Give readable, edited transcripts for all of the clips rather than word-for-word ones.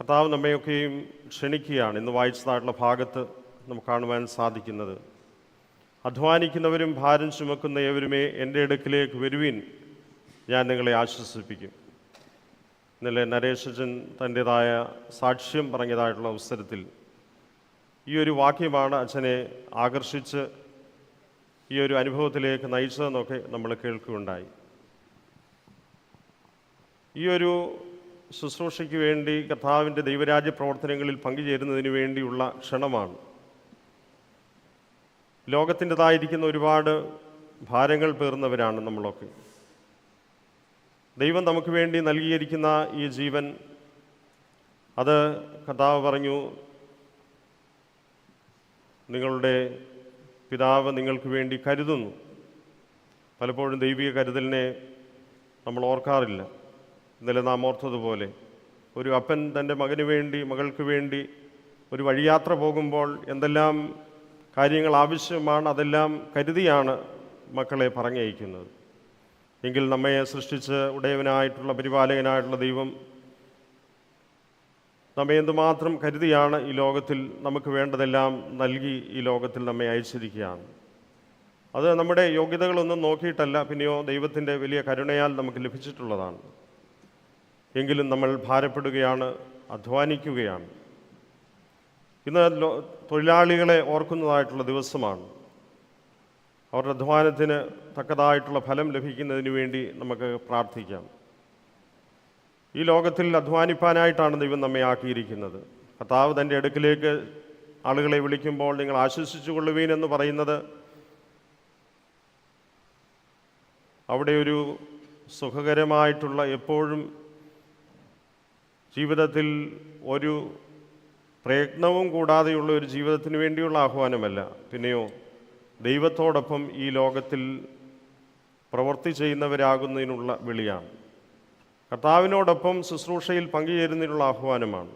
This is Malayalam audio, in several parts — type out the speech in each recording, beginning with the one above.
കർത്താവ് നമ്മയൊക്കെയും ക്ഷണിക്കുകയാണ്. ഇന്ന് വായിച്ചതായിട്ടുള്ള ഭാഗത്ത് നമുക്ക് കാണുവാൻ സാധിക്കുന്നത്, അധ്വാനിക്കുന്നവരും ഭാരം ചുമക്കുന്ന ഏവരുമേ എൻ്റെ അടുക്കിലേക്ക് വരുവിൻ, ഞാൻ നിങ്ങളെ ആശ്വസിപ്പിക്കും. ഇന്നലെ നരേശൻ തൻ്റേതായ സാക്ഷ്യം പറഞ്ഞതായിട്ടുള്ള അവസരത്തിൽ ഈ ഒരു വാക്യമാണ് അച്ഛനെ ആകർഷിച്ച് ഈ ഒരു അനുഭവത്തിലേക്ക് നയിച്ചതെന്നൊക്കെ നമ്മൾ കേൾക്കുകയുണ്ടായി. ഈ ഒരു ശുശ്രൂഷയ്ക്ക് വേണ്ടി കർത്താവിൻ്റെ ദൈവരാജ്യ പ്രവർത്തനങ്ങളിൽ പങ്കുചേരുന്നതിന് വേണ്ടിയുള്ള ക്ഷണമാണ്. ലോകത്തിൻ്റെതായിരിക്കുന്ന ഒരുപാട് ഭാരങ്ങൾ പേറുന്നവരാണ് നമ്മളൊക്കെ. ദൈവം നമുക്ക് വേണ്ടി നൽകിയിരിക്കുന്ന ഈ ജീവൻ, അത് കർത്താവ് പറഞ്ഞു, നിങ്ങളുടെ പിതാവ് നിങ്ങൾക്ക് വേണ്ടി കരുതുന്നു. പലപ്പോഴും ദൈവിക കരുതലിനെ നമ്മൾ ഓർക്കാറില്ല. ഇന്നലെ നാം ഓർത്തതുപോലെ ഒരു അപ്പൻ തൻ്റെ മകന് വേണ്ടി, മകൾക്ക് വേണ്ടി ഒരു വഴിയാത്ര പോകുമ്പോൾ എന്തെല്ലാം കാര്യങ്ങൾ ആവശ്യമാണ് അതെല്ലാം കരുതിയാണ് മക്കളെ പറഞ്ഞയക്കുന്നത്. എങ്കിൽ നമ്മെ സൃഷ്ടിച്ച് ഉടയവനായിട്ടുള്ള പരിപാലകനായിട്ടുള്ള ദൈവം നമ്മെ എന്തുമാത്രം കരുതിയാണ് ഈ ലോകത്തിൽ നമുക്ക് വേണ്ടതെല്ലാം നൽകി ഈ ലോകത്തിൽ നമ്മെ അയച്ചിരിക്കുകയാണ്. അത് നമ്മുടെ യോഗ്യതകളൊന്നും നോക്കിയിട്ടല്ല, പിന്നെയോ ദൈവത്തിൻ്റെ വലിയ കരുണയാൽ നമുക്ക് ലഭിച്ചിട്ടുള്ളതാണ്. എങ്കിലും നമ്മൾ ഭാരപ്പെടുകയാണ്, അധ്വാനിക്കുകയാണ്. ഇന്ന് തൊഴിലാളികളെ ഓർക്കുന്നതായിട്ടുള്ള ദിവസമാണ്. അവരുടെ അധ്വാനത്തിന് തക്കതായിട്ടുള്ള ഫലം ലഭിക്കുന്നതിന് വേണ്ടി നമുക്ക് പ്രാർത്ഥിക്കാം. ഈ ലോകത്തിൽ അധ്വാനിപ്പാനായിട്ടാണ് ദൈവം നമ്മെ ആക്കിയിരിക്കുന്നത്. കർത്താവ് തൻ്റെ അടുക്കിലേക്ക് ആളുകളെ വിളിക്കുമ്പോൾ നിങ്ങൾ ആശ്വസിച്ചു കൊള്ളുവീൻ എന്ന് പറയുന്നത് അവിടെ ഒരു സുഖകരമായിട്ടുള്ള, എപ്പോഴും ജീവിതത്തിൽ ഒരു പ്രയത്നവും കൂടാതെയുള്ള ഒരു ജീവിതത്തിന് വേണ്ടിയുള്ള ആഹ്വാനമല്ല, പിന്നെയോ ദൈവത്തോടൊപ്പം ഈ ലോകത്തിൽ പ്രവൃത്തി ചെയ്യുന്നവരാകുന്നതിനുള്ള വിളിയാണ്. കർത്താവിനോടൊപ്പം ശുശ്രൂഷയിൽ പങ്കുചേരുന്നതിനുള്ള ആഹ്വാനമാണ്.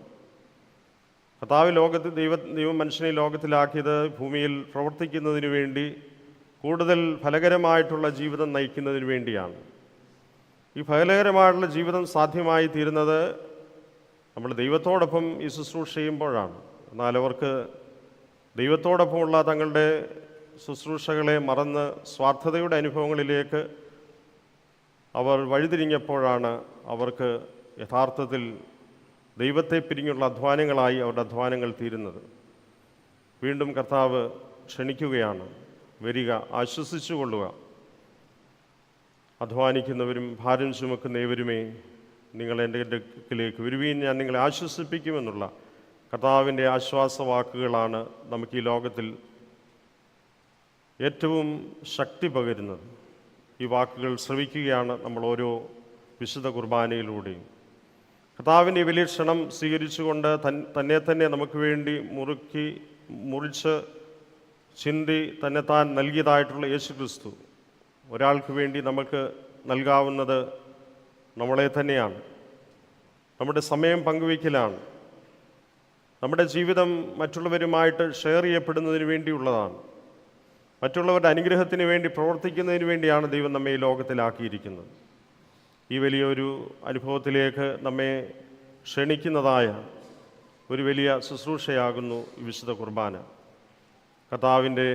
കർത്താവ് ദൈവം മനുഷ്യനെ ലോകത്തിലാക്കിയത് ഭൂമിയിൽ പ്രവർത്തിക്കുന്നതിന് വേണ്ടി, കൂടുതൽ ഫലകരമായിട്ടുള്ള ജീവിതം നയിക്കുന്നതിന് വേണ്ടിയാണ്. ഈ ഫലകരമായിട്ടുള്ള ജീവിതം സാധ്യമായി തീരുന്നത് നമ്മൾ ദൈവത്തോടൊപ്പം ഈ ശുശ്രൂഷ ചെയ്യുമ്പോഴാണ്. എന്നാൽ അവർക്ക് ദൈവത്തോടൊപ്പമുള്ള തങ്ങളുടെ ശുശ്രൂഷകളെ മറന്ന് സ്വാർത്ഥതയുടെ അനുഭവങ്ങളിലേക്ക് അവർ വഴിതിരിഞ്ഞപ്പോഴാണ് അവർക്ക് യഥാർത്ഥത്തിൽ ദൈവത്തെ പിരിഞ്ഞുള്ള അധ്വാനങ്ങളായി അവരുടെ അധ്വാനങ്ങൾ തീരുന്നത്. വീണ്ടും കർത്താവ് ക്ഷണിക്കുകയാണ്, വരിക, ആശ്വസിച്ചു കൊള്ളുക, അധ്വാനിക്കുന്നവരും ഭാരം ചുമക്കുന്ന ഏവരുമേ നിങ്ങൾ എൻ്റെ അടുക്കിലേക്ക് വരുവീൻ, ഞാൻ നിങ്ങളെ ആശ്വസിപ്പിക്കുമെന്നുള്ള കർത്താവിൻ്റെ ആശ്വാസവാക്കുകളാണ് നമുക്ക് ഈ ലോകത്തിൽ ഏറ്റവും ശക്തി പകരുന്നത്. ഈ വാക്കുകൾ ശ്രവിക്കുകയാണ് നമ്മൾ ഓരോ വിശുദ്ധ കുർബാനയിലൂടെയും. കർത്താവിൻ്റെ വലിയ ക്ഷണം സ്വീകരിച്ചുകൊണ്ട് തന്നെ നമുക്ക് വേണ്ടി മുറിച്ച് ചിന്തി തന്നെത്താൻ നൽകിയതായിട്ടുള്ള യേശു ക്രിസ്തു ഒരാൾക്ക് വേണ്ടി നമുക്ക് നൽകാവുന്നത് നമ്മളെ തന്നെയാണ്. നമ്മുടെ സമയം പങ്കുവയ്ക്കലാണ്. നമ്മുടെ ജീവിതം മറ്റുള്ളവരുമായിട്ട് ഷെയർ ചെയ്യപ്പെടുന്നതിന് വേണ്ടിയുള്ളതാണ്. മറ്റുള്ളവരുടെ അനുഗ്രഹത്തിന് വേണ്ടി പ്രവർത്തിക്കുന്നതിന് വേണ്ടിയാണ് ദൈവം നമ്മെ ഈ ലോകത്തിലാക്കിയിരിക്കുന്നത്. ഈ വലിയൊരു അനുഭവത്തിലേക്ക് നമ്മെ ക്ഷണിക്കുന്നതായ ഒരു വലിയ ശുശ്രൂഷയാകുന്നു ഈ വിശുദ്ധ കുർബാന. കർത്താവിൻ്റെ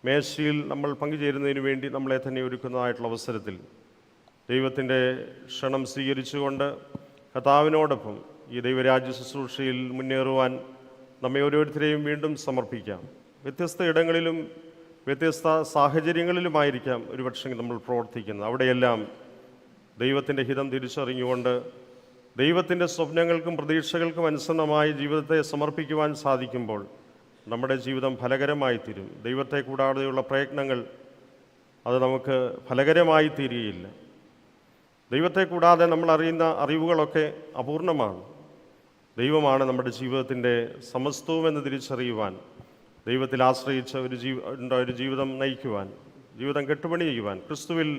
മേശയിൽ നമ്മൾ പങ്കുചേരുന്നതിന് വേണ്ടി നമ്മളെ തന്നെ ഒരുക്കുന്നതായിട്ടുള്ള അവസരത്തിൽ ദൈവത്തിൻ്റെ ക്ഷണം സ്വീകരിച്ചുകൊണ്ട് കർത്താവിനോടൊപ്പം ഈ ദൈവരാജ്യ ശുശ്രൂഷയിൽ മുന്നേറുവാൻ നമ്മെ ഓരോരുത്തരെയും വീണ്ടും സമർപ്പിക്കാം. വ്യത്യസ്ത ഇടങ്ങളിലും വ്യത്യസ്ത സാഹചര്യങ്ങളിലുമായിരിക്കാം ഒരുപക്ഷെ നമ്മൾ പ്രവർത്തിക്കുന്നത്. അവിടെയെല്ലാം ദൈവത്തിൻ്റെ ഹിതം തിരിച്ചറിഞ്ഞുകൊണ്ട് ദൈവത്തിൻ്റെ സ്വപ്നങ്ങൾക്കും പ്രതീക്ഷകൾക്കും അനുസൃതമായി ജീവിതത്തെ സമർപ്പിക്കുവാൻ സാധിക്കുമ്പോൾ നമ്മുടെ ജീവിതം ഫലകരമായി തീരും. ദൈവത്തെ കൂടാതെയുള്ള പ്രയത്നങ്ങൾ അത് നമുക്ക് ഫലകരമായി തീരുകയില്ല. ദൈവത്തെ കൂടാതെ നമ്മൾ അറിയുന്ന അറിവുകളൊക്കെ അപൂർണമാണ്. ദൈവമാണ് നമ്മുടെ ജീവിതത്തിൻ്റെ സമസ്തവുമെന്ന് തിരിച്ചറിയുവാൻ, ദൈവത്തിൽ ആശ്രയിച്ച ഒരു ജീവിതം നയിക്കുവാൻ, ജീവിതം കെട്ടുപണി ചെയ്യുവാൻ, ക്രിസ്തുവിൽ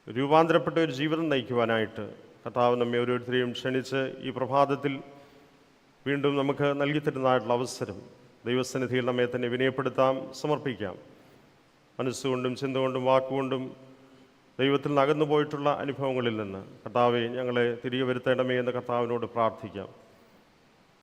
രൂപാന്തരപ്പെട്ട ഒരു ജീവിതം നയിക്കുവാനായിട്ട് കർത്താവ് നമ്മെ ഓരോരുത്തരെയും ക്ഷണിച്ച് ഈ പ്രഭാതത്തിൽ വീണ്ടും നമുക്ക് നൽകിത്തരുന്നതായിട്ടുള്ള അവസരം ദൈവസന്നിധിയിൽ നമ്മെ തന്നെ വിനയപ്പെടുത്താം, സമർപ്പിക്കാം. മനസ്സുകൊണ്ടും ചിന്ത കൊണ്ടും വാക്കുകൊണ്ടും ദൈവത്തിൽ നിന്ന് അകന്നു പോയിട്ടുള്ള അനുഭവങ്ങളിൽ നിന്ന് കർത്താവെ ഞങ്ങളെ തിരികെ വരുത്തേണമേ എന്ന് കർത്താവിനോട് പ്രാർത്ഥിക്കാം.